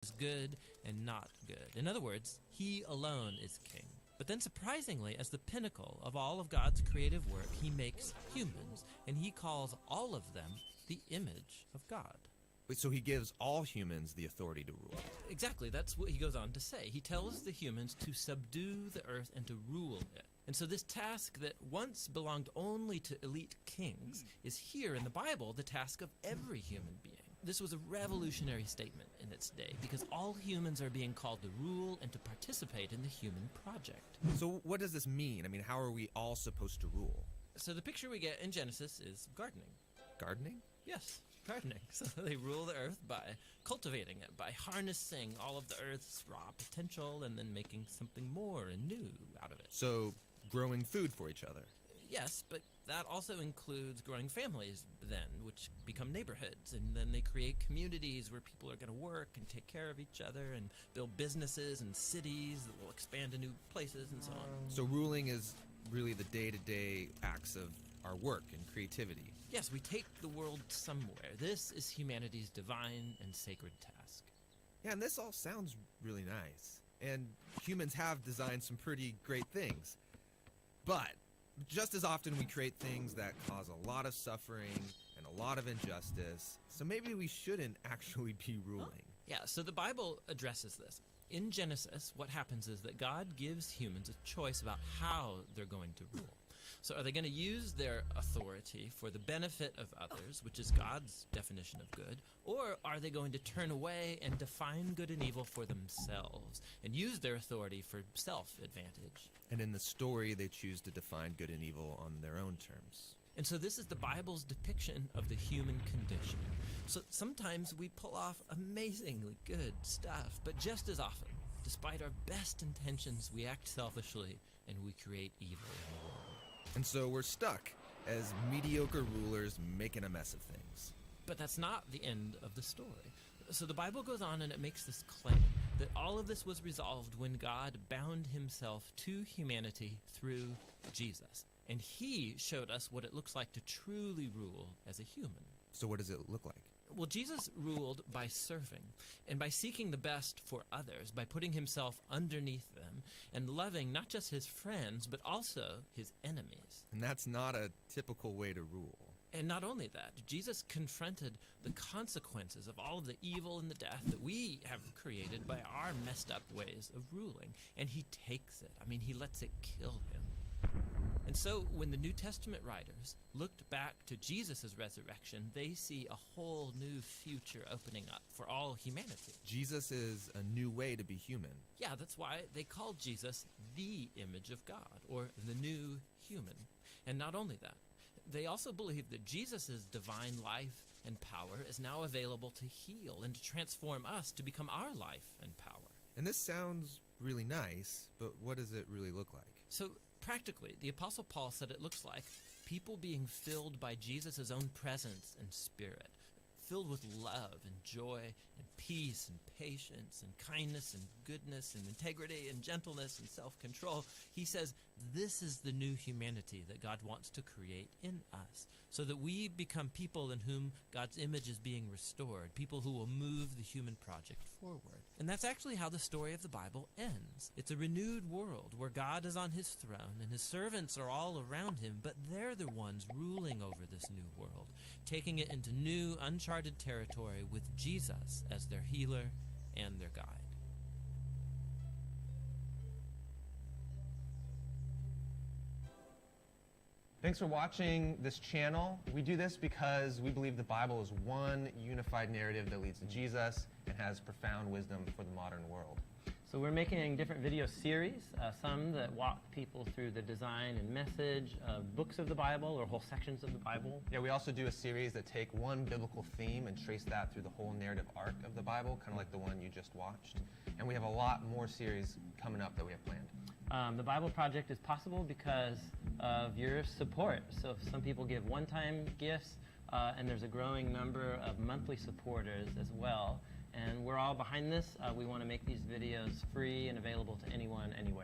is good and not good. In other words, he alone is king. But then surprisingly, as the pinnacle of all of God's creative work, he makes humans, and he calls all of them the image of God. So he gives all humans the authority to rule. Exactly, that's what he goes on to say. He tells the humans to subdue the earth and to rule it. And so this task that once belonged only to elite kings is here in the Bible the task of every human being. This was a revolutionary statement in its day because all humans are being called to rule and to participate in the human project. So what does this mean? I mean, how are we all supposed to rule? So the picture we get in Genesis is gardening. Gardening? Yes, gardening. So they rule the earth by cultivating it, by harnessing all of the earth's raw potential and then making something more and new out of it. So growing food for each other. Yes, but that also includes growing families then, which become neighborhoods, and then they create communities where people are going to work and take care of each other and build businesses and cities that will expand to new places and so on. So ruling is really the day-to-day acts of our work and creativity. Yes, we take the world somewhere. This is humanity's divine and sacred task. Yeah, and this all sounds really nice. And humans have designed some pretty great things. But just as often we create things that cause a lot of suffering and a lot of injustice, so maybe we shouldn't actually be ruling. Yeah, so the Bible addresses this. In Genesis, what happens is that God gives humans a choice about how they're going to rule. So are they going to use their authority for the benefit of others, which is God's definition of good, or are they going to turn away and define good and evil for themselves and use their authority for self-advantage? And in the story, they choose to define good and evil on their own terms. And so this is the Bible's depiction of the human condition. So sometimes we pull off amazingly good stuff, but just as often, despite our best intentions, we act selfishly and we create evil in the world. And so we're stuck as mediocre rulers making a mess of things. But that's not the end of the story. So the Bible goes on and it makes this claim that all of this was resolved when God bound himself to humanity through Jesus. And he showed us what it looks like to truly rule as a human. So what does it look like? Well, Jesus ruled by serving and by seeking the best for others, by putting himself underneath them and loving not just his friends, but also his enemies. And that's not a typical way to rule. And not only that, Jesus confronted the consequences of all of the evil and the death that we have created by our messed up ways of ruling. And he takes it. I mean, he lets it kill him. And so when the New Testament writers looked back to Jesus' resurrection, they see a whole new future opening up for all humanity. Jesus is a new way to be human. Yeah, that's why they called Jesus the image of God, or the new human. And not only that, they also believe that Jesus' divine life and power is now available to heal and to transform us to become our life and power. And this sounds really nice, but what does it really look like? So practically, the Apostle Paul said it looks like people being filled by Jesus' own presence and spirit, filled with love and joy and peace and patience and kindness and goodness and integrity and gentleness and self-control. He says this is the new humanity that God wants to create in us, so that we become people in whom God's image is being restored, people who will move the human project forward. And that's actually how the story of the Bible ends. It's a renewed world where God is on his throne and his servants are all around him, but they're the ones ruling over this new world, taking it into new, uncharted territory with Jesus as their healer and their guide. Thanks for watching this channel. We do this because we believe the Bible is one unified narrative that leads to Jesus and has profound wisdom for the modern world. So we're making different video series, some that walk people through the design and message of books of the Bible or whole sections of the Bible. Yeah, we also do a series that take one biblical theme and trace that through the whole narrative arc of the Bible, kind of like the one you just watched. And we have a lot more series coming up that we have planned. The Bible Project is possible because of your support. So some people give one-time gifts, and there's a growing number of monthly supporters as well. And we're all behind this. We want to make these videos free and available to anyone, anywhere.